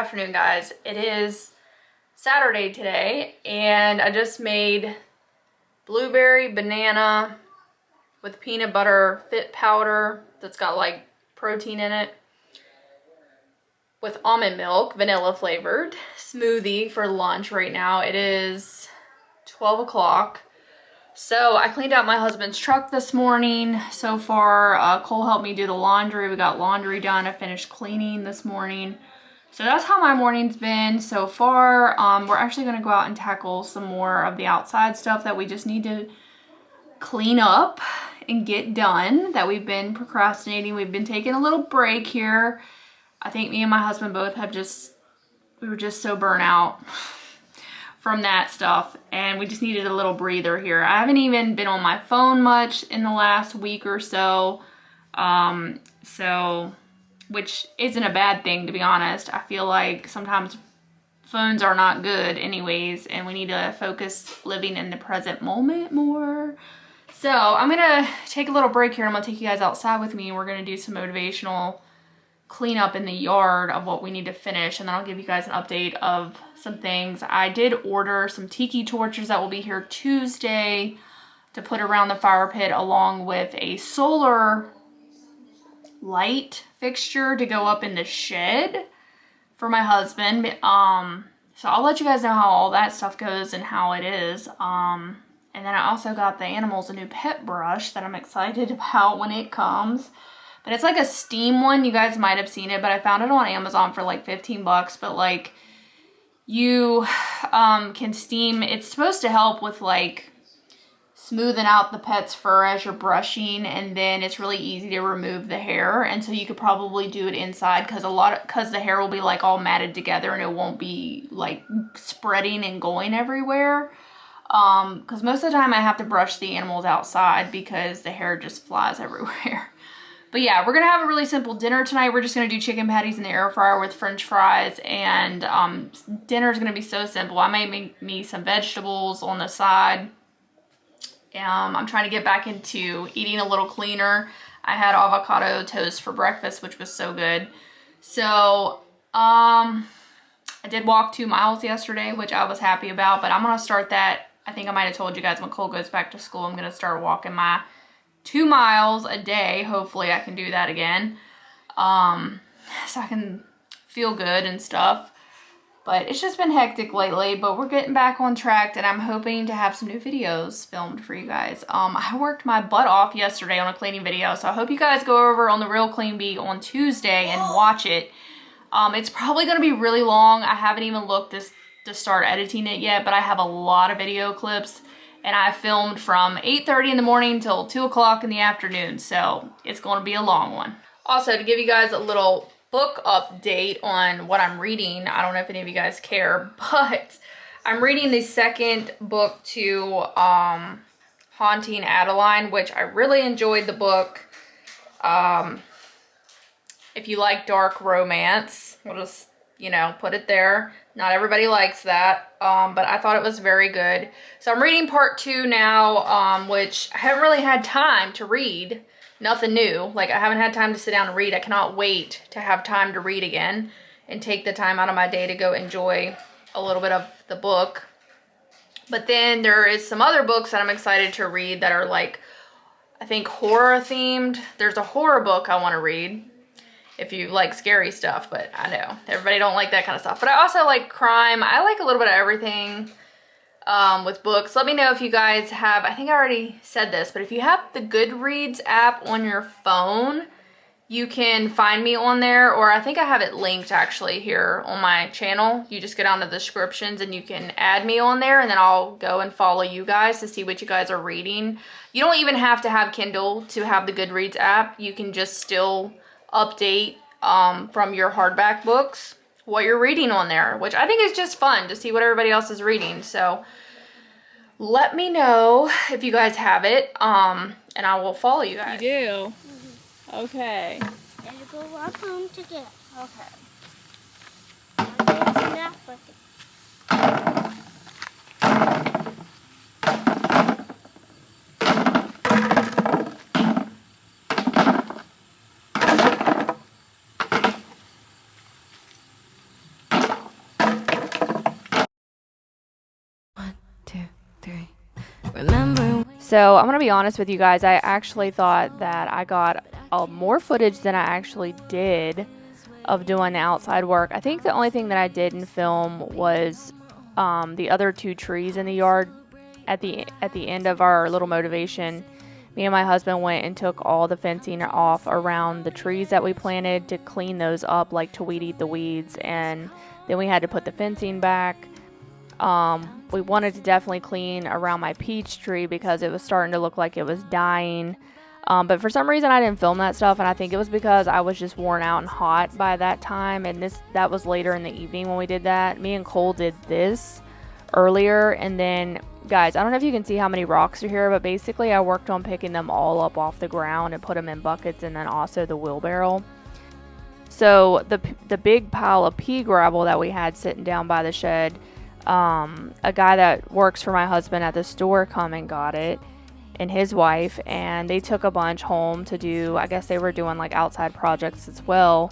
afternoon, guys. It is Saturday today, and I just made blueberry banana with peanut butter fit powder that's got like protein in it with almond milk, vanilla flavored smoothie for lunch right now. It is 12 o'clock. So I cleaned out my husband's truck this morning. So far, Cole helped me do the laundry. We got laundry done. I finished cleaning this morning. So that's how my morning's been so far. We're actually gonna go out and tackle some more of the outside stuff that we just need to clean up and get done that we've been procrastinating. We've been taking a little break here. I think me and my husband both have we were just so burnt out from that stuff, and we just needed a little breather here. I haven't even been on my phone much in the last week or so, which isn't a bad thing, to be honest. I feel like sometimes phones are not good anyways, and we need to focus living in the present moment more. So I'm gonna take a little break here, and I'm gonna take you guys outside with me, and we're gonna do some motivational cleanup in the yard of what we need to finish, and then I'll give you guys an update of some things. I did order some tiki torches that will be here Tuesday to put around the fire pit, along with a solar light fixture to go up in the shed for my husband. So I'll let you guys know how all that stuff goes and how it is. And then I also got the animals a new pet brush that I'm excited about when it comes. But it's like a steam one. You guys might have seen it, but I found it on Amazon for like 15 bucks. But like, you can steam. It's supposed to help with like smoothing out the pet's fur as you're brushing, and then it's really easy to remove the hair. And so you could probably do it inside because the hair will be like all matted together and it won't be like spreading and going everywhere. Because most of the time I have to brush the animals outside because the hair just flies everywhere. But yeah, we're going to have a really simple dinner tonight. We're just going to do chicken patties in the air fryer with french fries. And dinner is going to be so simple. I might make me some vegetables on the side. I'm trying to get back into eating a little cleaner. I had avocado toast for breakfast, which was so good. So I did walk 2 miles yesterday, which I was happy about. But I'm going to start that. I think I might have told you guys when Cole goes back to school, I'm going to start walking my 2 miles a day. Hopefully I can do that again. So I can feel good and stuff. But it's just been hectic lately, but we're getting back on track, and I'm hoping to have some new videos filmed for you guys. I worked my butt off yesterday on a cleaning video, so I hope you guys go over on the Real Clean Bee on Tuesday and watch it. It's probably going to be really long. I haven't even looked to start editing it yet, but I have a lot of video clips. And I filmed from 8:30 in the morning till 2 o'clock in the afternoon. So it's going to be a long one. Also, to give you guys a little book update on what I'm reading. I don't know if any of you guys care, but I'm reading the second book to Haunting Adeline, which I really enjoyed the book. If you like dark romance, we'll just, put it there. Not everybody likes that, but I thought it was very good. So I'm reading part 2 now, which I haven't really had time to read. Nothing new. Like, I haven't had time to sit down and read. I cannot wait to have time to read again and take the time out of my day to go enjoy a little bit of the book. But then there is some other books that I'm excited to read that are like, I think, horror themed. There's a horror book I want to read, if you like scary stuff, but I know everybody don't like that kind of stuff. But I also like crime. I like a little bit of everything with books. Let me know if you guys have, I think I already said this, but if you have the Goodreads app on your phone, you can find me on there, or I think I have it linked actually here on my channel. You just go down to the descriptions and you can add me on there, and then I'll go and follow you guys to see what you guys are reading. You don't even have to have Kindle to have the Goodreads app. You can just still update from your hardback books what you're reading on there, which I think is just fun to see what everybody else is reading. So let me know if you guys have it, and I will follow you guys. You do? Mm-hmm. Okay. Gotta go walk home to get. Okay. 2, 3. Remember. So I'm gonna be honest with you guys, I actually thought that I got more footage than I actually did of doing the outside work. I think the only thing that I didn't film was the other 2 trees in the yard. At the end of our little motivation, me and my husband went and took all the fencing off around the trees that we planted to clean those up, like to weed eat the weeds, and then we had to put the fencing back. We wanted to definitely clean around my peach tree because it was starting to look like it was dying. But for some reason I didn't film that stuff, and I think it was because I was just worn out and hot by that time, and that was later in the evening when we did that. Me and Cole did this earlier, and then, guys, I don't know if you can see how many rocks are here, but basically I worked on picking them all up off the ground and put them in buckets, and then also the wheelbarrow. So the big pile of pea gravel that we had sitting down by the shed, a guy that works for my husband at the store come and got it, and his wife, and they took a bunch home to do, I guess they were doing like outside projects as well.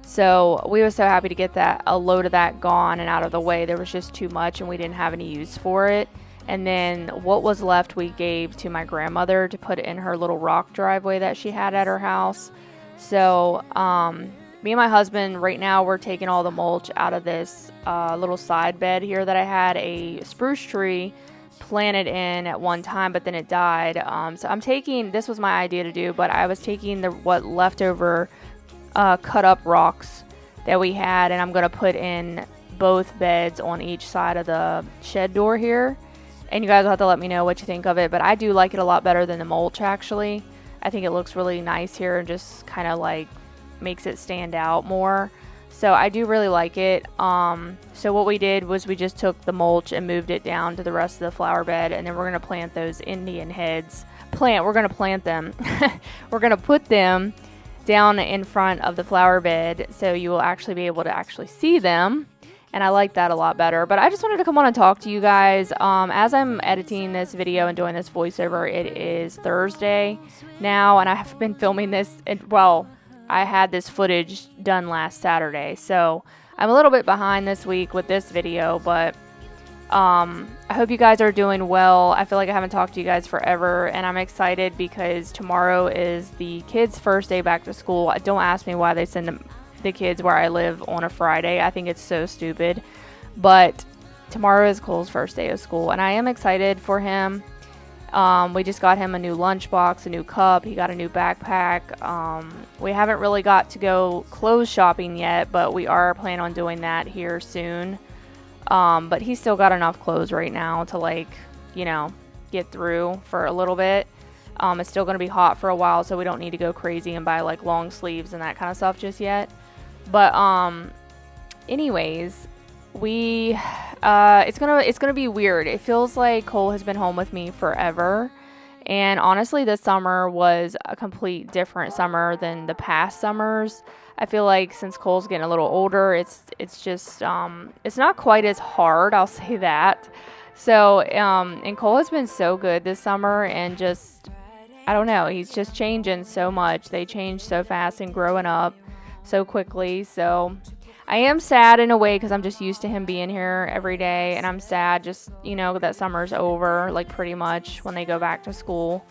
So we were so happy to get a load of that gone and out of the way. There was just too much and we didn't have any use for it. And then what was left we gave to my grandmother to put in her little rock driveway that she had at her house. So me and my husband right now, we're taking all the mulch out of this little side bed here that I had a spruce tree planted in at one time, but then it died. So I'm taking, this was my idea to do, but I was taking what leftover cut up rocks that we had, and I'm going to put in both beds on each side of the shed door here. And you guys will have to let me know what you think of it, but I do like it a lot better than the mulch, actually. I think it looks really nice here and just kind of like makes it stand out more. So I do really like it. So what we did was we just took the mulch and moved it down to the rest of the flower bed, and then we're going to plant those Indian heads. We're going to plant them. We're going to put them down in front of the flower bed so you will actually be able to actually see them. And I like that a lot better. But I just wanted to come on and talk to you guys. As I'm editing this video and doing this voiceover, it is Thursday now, and I have been filming this, I had this footage done last Saturday, so I'm a little bit behind this week with this video, but I hope you guys are doing well. I feel like I haven't talked to you guys forever, and I'm excited because tomorrow is the kids' first day back to school. Don't ask me why they send the kids where I live on a Friday. I think it's so stupid, but tomorrow is Cole's first day of school, and I am excited for him. We just got him a new lunchbox, a new cup. He got a new backpack. We haven't really got to go clothes shopping yet, but we are planning on doing that here soon. But he's still got enough clothes right now to get through for a little bit. It's still going to be hot for a while, so we don't need to go crazy and buy like long sleeves and that kind of stuff just yet. But anyways, it's gonna be weird. It feels like Cole has been home with me forever, and honestly this summer was a complete different summer than the past summers. I feel like since Cole's getting a little older, it's just it's not quite as hard, I'll say that. So and Cole has been so good this summer, and just I don't know, he's just changing so much. They change so fast and growing up so quickly. So I am sad in a way because I'm just used to him being here every day, and I'm sad just, that summer's over, like pretty much when they go back to school.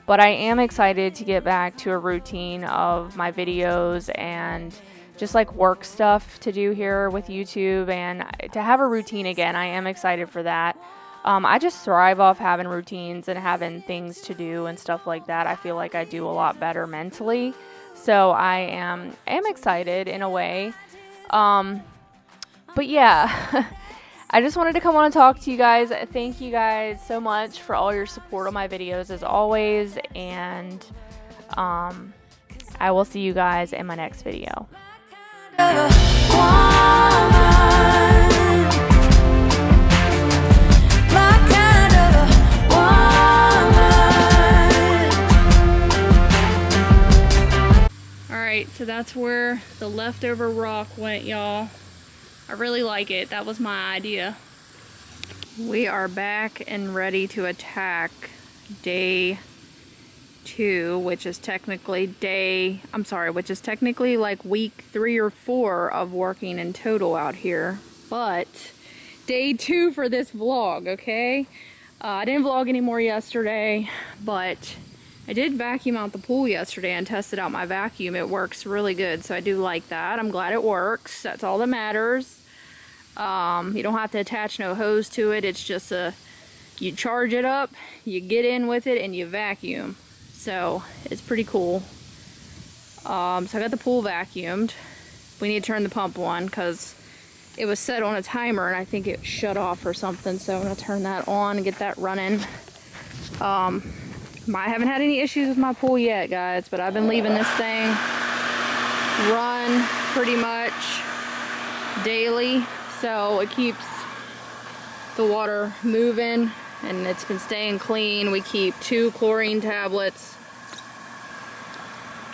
But I am excited to get back to a routine of my videos and just like work stuff to do here with YouTube, and to have a routine again. I am excited for that. I just thrive off having routines and having things to do and stuff like that. I feel like I do a lot better mentally. So I am excited in a way. But yeah, I just wanted to come on and talk to you guys. Thank you guys so much for all your support on my videos as always. And I will see you guys in my next video. Alright, so that's where the leftover rock went, y'all. I really like it. That was my idea. We are back and ready to attack day 2, which is technically like week 3 or 4 of working in total out here. But day 2 for this vlog, okay? I didn't vlog anymore yesterday, but I did vacuum out the pool yesterday and tested out my vacuum. It works really good, so I do like that. I'm glad it works. That's all that matters. You don't have to attach no hose to it. It's just you charge it up, you get in with it, and you vacuum. So it's pretty cool. So I got the pool vacuumed. We need to turn the pump on because it was set on a timer and I think it shut off or something. So I'm gonna turn that on and get that running. I haven't had any issues with my pool yet, guys, but I've been leaving this thing run pretty much daily, so it keeps the water moving and it's been staying clean. We keep 2 chlorine tablets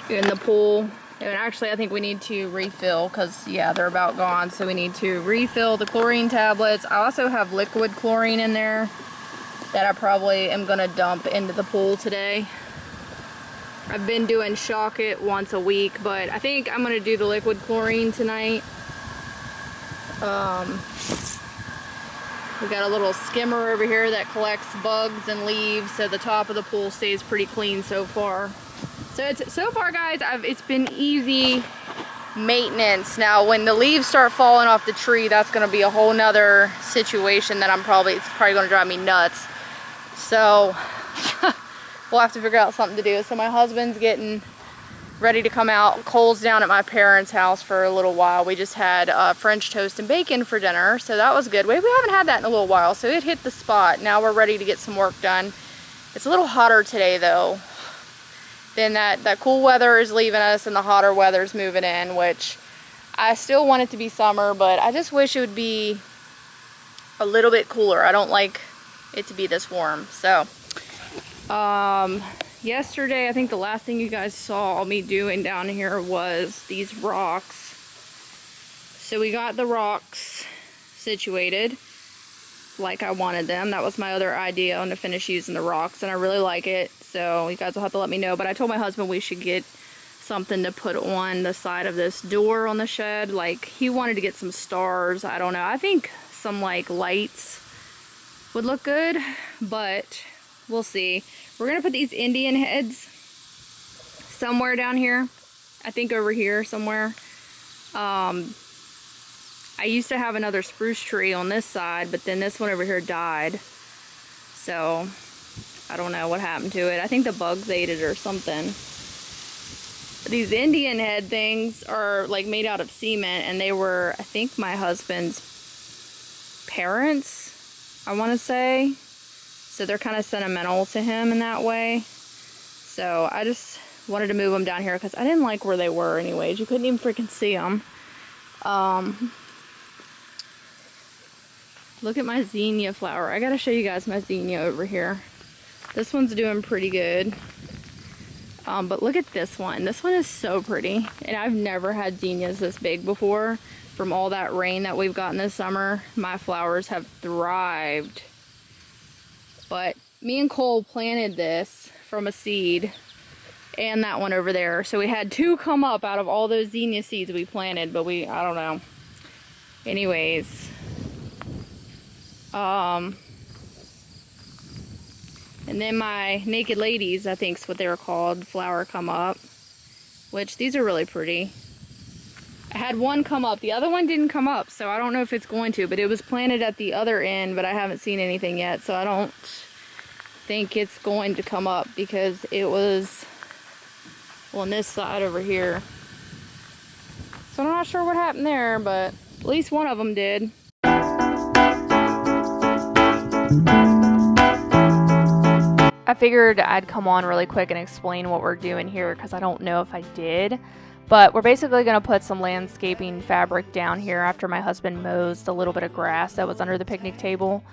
in the pool, and actually I think we need to refill because yeah, they're about gone, so we need to refill the chlorine tablets. I also have liquid chlorine in there that I probably am gonna dump into the pool today. I've been doing shock it once a week, but I think I'm gonna do the liquid chlorine tonight. We got a little skimmer over here that collects bugs and leaves, so the top of the pool stays pretty clean so far. So far, guys, it's been easy maintenance. Now, when the leaves start falling off the tree, that's gonna be a whole nother situation that it's probably gonna drive me nuts. So we'll have to figure out something to do. So my husband's getting ready to come out. Cole's down at my parents' house for a little while. We just had French toast and bacon for dinner, so that was good. We haven't had that in a little while, so it hit the spot. Now we're ready to get some work done. It's a little hotter today though. Then that cool weather is leaving us and the hotter weather's moving in, which I still want it to be summer, but I just wish it would be a little bit cooler. I don't like it to be this warm. So yesterday, I think the last thing you guys saw me doing down here was these rocks. So we got the rocks situated like I wanted them. That was my other idea, on to finish using the rocks, and I really like it. So you guys will have to let me know. But I told my husband we should get something to put on the side of this door on the shed. Like, he wanted to get some stars. I don't know. I think some like lights would look good, but we'll see. We're gonna put these Indian heads somewhere down here. I think over here somewhere. I used to have another spruce tree on this side, but then this one over here died. So I don't know what happened to it. I think the bugs ate it or something. These Indian head things are like made out of cement, and they were, I think, my husband's parents, I want to say. So they're kind of sentimental to him in that way. So I just wanted to move them down here because I didn't like where they were anyways. You couldn't even freaking see them. Look at my zinnia flower. I gotta show you guys my zinnia over here. This one's doing pretty good. But look at this one. This one is so pretty. And I've never had zinnias this big before. From all that rain that we've gotten this summer, my flowers have thrived. But me and Cole planted this from a seed, and that one over there. So we had 2 come up out of all those zinnia seeds we planted, but I don't know. Anyways. And then my naked ladies, I think is what they were called, flower come up, which these are really pretty. I had one come up. The other one didn't come up, so I don't know if it's going to, but it was planted at the other end, but I haven't seen anything yet, so I don't think it's going to come up because it was on this side over here. So I'm not sure what happened there, but at least one of them did. I figured I'd come on really quick and explain what we're doing here because I don't know if I did. But we're basically going to put some landscaping fabric down here after my husband mows the little bit of grass that was under the picnic table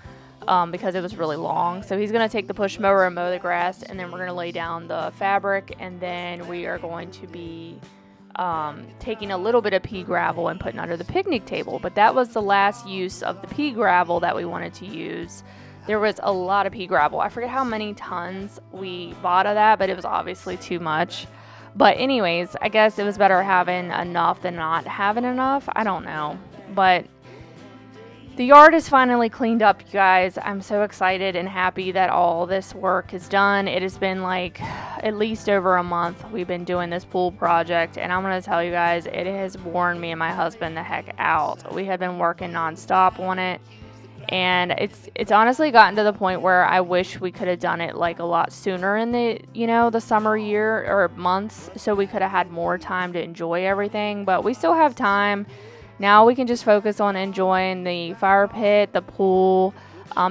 because it was really long. So he's going to take the push mower and mow the grass, and then we're going to lay down the fabric, and then we are going to be taking a little bit of pea gravel and putting under the picnic table. But that was the last use of the pea gravel that we wanted to use. There was a lot of pea gravel. I forget how many tons we bought of that, but it was obviously too much. But anyways, I guess it was better having enough than not having enough. I don't know. But The yard is finally cleaned up, you guys. I'm so excited and happy that all this work is done. It has been like at least over a month we've been doing this pool project, and I'm going to tell you guys, it has worn me and my husband the heck out. We have been working nonstop on it, and it's honestly gotten to the point where I wish we could have done it like a lot sooner in the, the summer year or months, so we could have had more time to enjoy everything, but we still have time. Now we can just focus on enjoying the fire pit, the pool,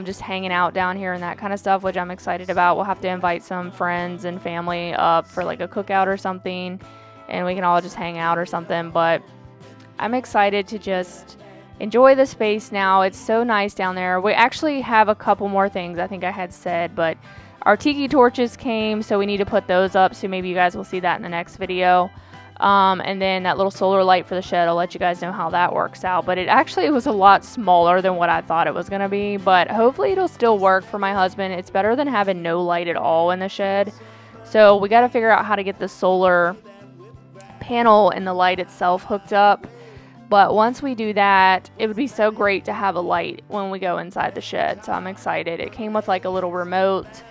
just hanging out down here and that kind of stuff, which I'm excited about. We'll have to invite some friends and family up for like a cookout or something, and we can all just hang out or something. But I'm excited to just enjoy the space now. It's so nice down there. We actually have a couple more things I think I had said, but our tiki torches came, so we need to put those up, so maybe you guys will see that in the next video. And then that little solar light for the shed, I'll let you guys know how that works out. But it actually was a lot smaller than what I thought it was going to be. But hopefully it'll still work for my husband. It's better than having no light at all in the shed. So we got to figure out how to get the solar panel and the light itself hooked up. But once we do that, it would be so great to have a light when we go inside the shed. So I'm excited. It came with like a little remote.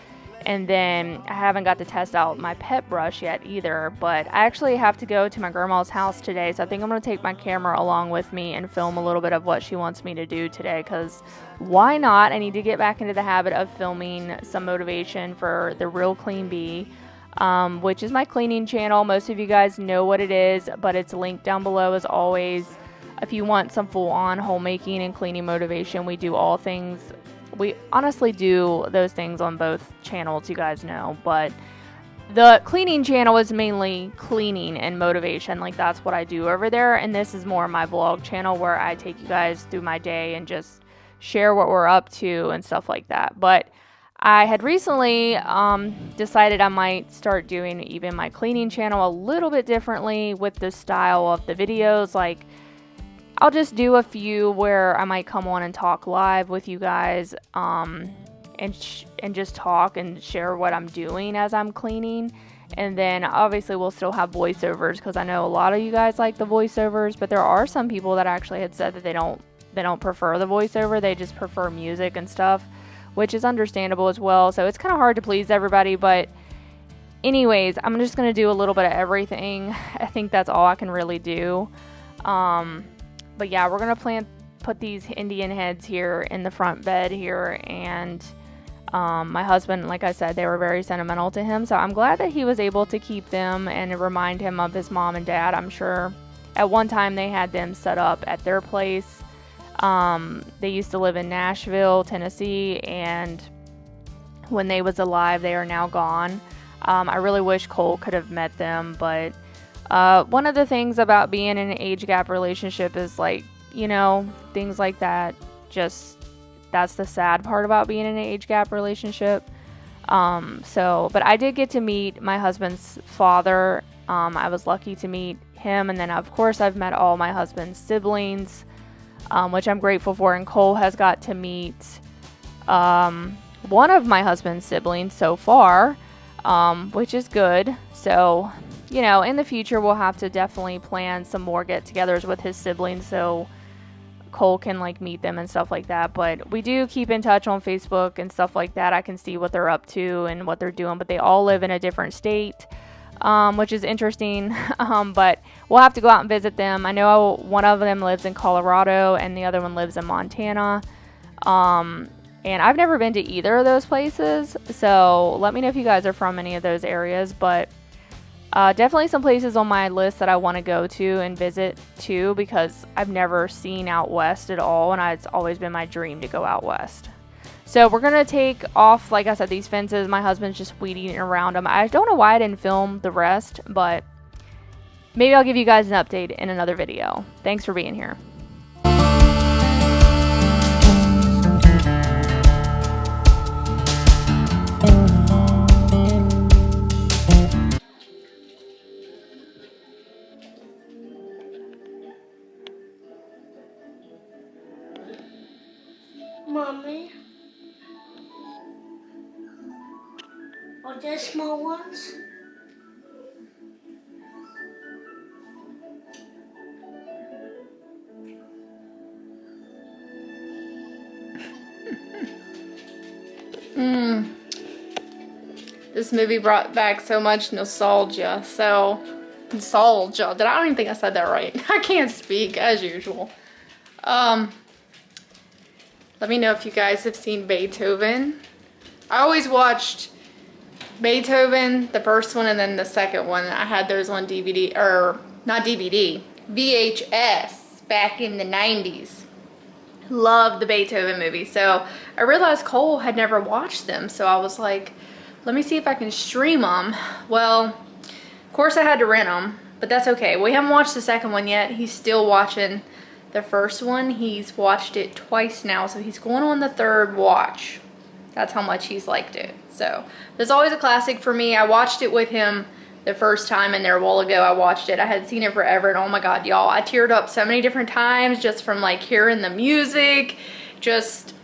And then I haven't got to test out my pet brush yet either, but I actually have to go to my grandma's house today, so I think I'm going to take my camera along with me and film a little bit of what she wants me to do today, because why not? I need to get back into the habit of filming some motivation for the Real Clean Bee, which is my cleaning channel. Most of you guys know what it is, but it's linked down below as always. If you want some full-on homemaking and cleaning motivation, we do all things. We honestly do those things on both channels, you guys know, but the cleaning channel is mainly cleaning and motivation. Like, that's what I do over there, and this is more my vlog channel where I take you guys through my day and just share what we're up to and stuff like that. But I had recently decided I might start doing even my cleaning channel a little bit differently with the style of the videos. Like, I'll just do a few where I might come on and talk live with you guys, and just talk and share what I'm doing as I'm cleaning. And then obviously we'll still have voiceovers, because I know a lot of you guys like the voiceovers, but there are some people that actually had said that they don't prefer the voiceover. They just prefer music and stuff, which is understandable as well. So it's kind of hard to please everybody, but anyways, I'm just going to do a little bit of everything. I think that's all I can really do. But yeah, we're going to put these Indian heads here in the front bed here, and my husband, like I said, they were very sentimental to him, so I'm glad that he was able to keep them and remind him of his mom and dad. I'm sure at one time they had them set up at their place. They used to live in Nashville, Tennessee, and when they was alive, they are now gone. I really wish Cole could have met them, but one of the things about being in an age gap relationship is, like, things like that. Just, that's the sad part about being in an age gap relationship. But I did get to meet my husband's father. I was lucky to meet him, and then of course I've met all my husband's siblings, which I'm grateful for. And Cole has got to meet one of my husband's siblings so far, which is good. So, in the future, we'll have to definitely plan some more get-togethers with his siblings so Cole can, like, meet them and stuff like that. But we do keep in touch on Facebook and stuff like that. I can see what they're up to and what they're doing, but they all live in a different state, which is interesting. But we'll have to go out and visit them. I know one of them lives in Colorado and the other one lives in Montana. And I've never been to either of those places, so let me know if you guys are from any of those areas. But definitely some places on my list that I want to go to and visit too, because I've never seen out west at all, and it's always been my dream to go out west. So we're going to take off, like I said, these fences. My husband's just weeding around them. I don't know why I didn't film the rest, but maybe I'll give you guys an update in another video. Thanks for being here. Mommy, are there small ones? This movie brought back so much nostalgia. Nostalgia. I don't even think I said that right. I can't speak as usual. Let me know if you guys have seen Beethoven. I always watched Beethoven, the first one, and then the second one. I had those on DVD, or not DVD, VHS back in the 90s. Loved the Beethoven movie. So I realized Cole had never watched them. So I was like, let me see if I can stream them. Well, of course I had to rent them, but that's okay. We haven't watched the second one yet. He's still watching the first one. He's watched it twice now, so he's going on the third watch. That's how much he's liked it. So there's always a classic for me. I watched it with him the first time in there a while ago. I watched it. I had seen it forever, and oh my god, y'all, I teared up so many different times just from like hearing the music, just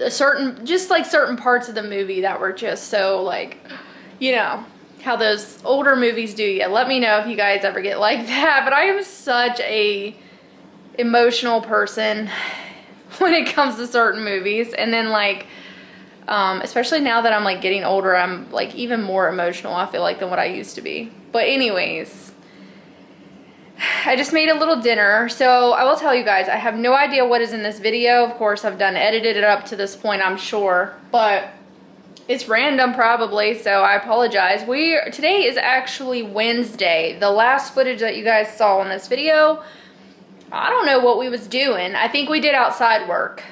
certain parts of the movie that were just so like, you know, how those older movies do you. Let me know if you guys ever get like that. But I am such a emotional person when it comes to certain movies. And then like, especially now that I'm like getting older, I'm like even more emotional, I feel like, than what I used to be. But anyways, I just made a little dinner. So I will tell you guys, I have no idea what is in this video. Of course, I've edited it up to this point, I'm sure, but it's random probably, so I apologize. Today is actually Wednesday. The last footage that you guys saw in this video, I don't know what we was doing. I think we did outside work,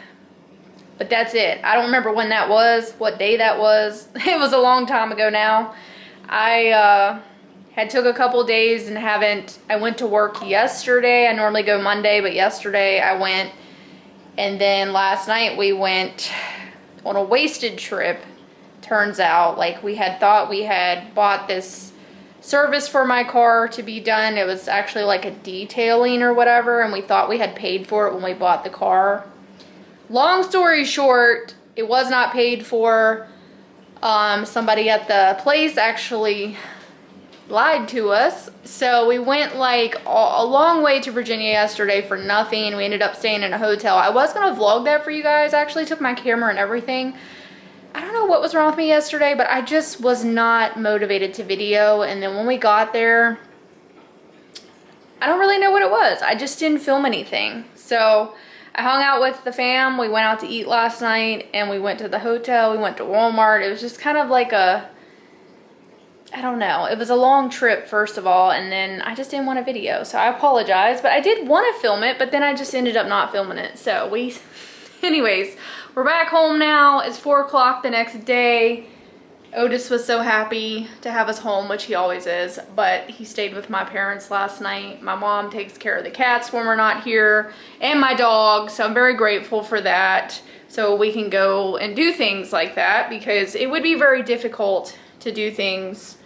but that's it. I don't remember when that was, what day that was. It was a long time ago now. I had took a couple days and I went to work yesterday. I normally go Monday, but yesterday I went. And then last night we went on a wasted trip. Turns out, like, we had thought we had bought this service for my car to be done. It was actually like a detailing or whatever, and we thought we had paid for it when we bought the car. Long story short, it was not paid for. Somebody at the place actually lied to us. So we went like a long way to Virginia yesterday for nothing. We ended up staying in a hotel. I was gonna vlog that for you guys. I actually took my camera and everything. I don't know what was wrong with me yesterday, but I just was not motivated to video. And then when we got there, I don't really know what it was. I just didn't film anything. So I hung out with the fam. We went out to eat last night, and we went to the hotel. We went to Walmart. It was just kind of like I don't know. It was a long trip, first of all, and then I just didn't want a video. So I apologize, but I did want to film it, but then I just ended up not filming it. So anyways, we're back home now. It's 4 o'clock the next day. Otis was so happy to have us home, which he always is, but he stayed with my parents last night. My mom takes care of the cats when we're not here, and my dog, so I'm very grateful for that. So we can go and do things like that, because it would be very difficult to do things.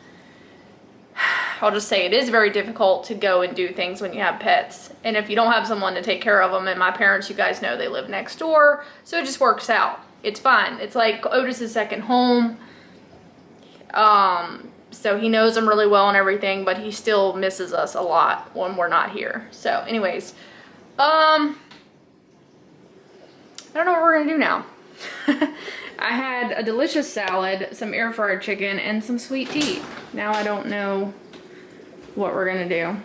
I'll just say it is very difficult to go and do things when you have pets. And if you don't have someone to take care of them, and my parents, you guys know, they live next door, so it just works out. It's fine. It's like Otis's second home. So he knows them really well and everything, but he still misses us a lot when we're not here. So anyways, I don't know what we're gonna do now. I had a delicious salad, some air fried chicken, and some sweet tea. Now I don't know what we're gonna do.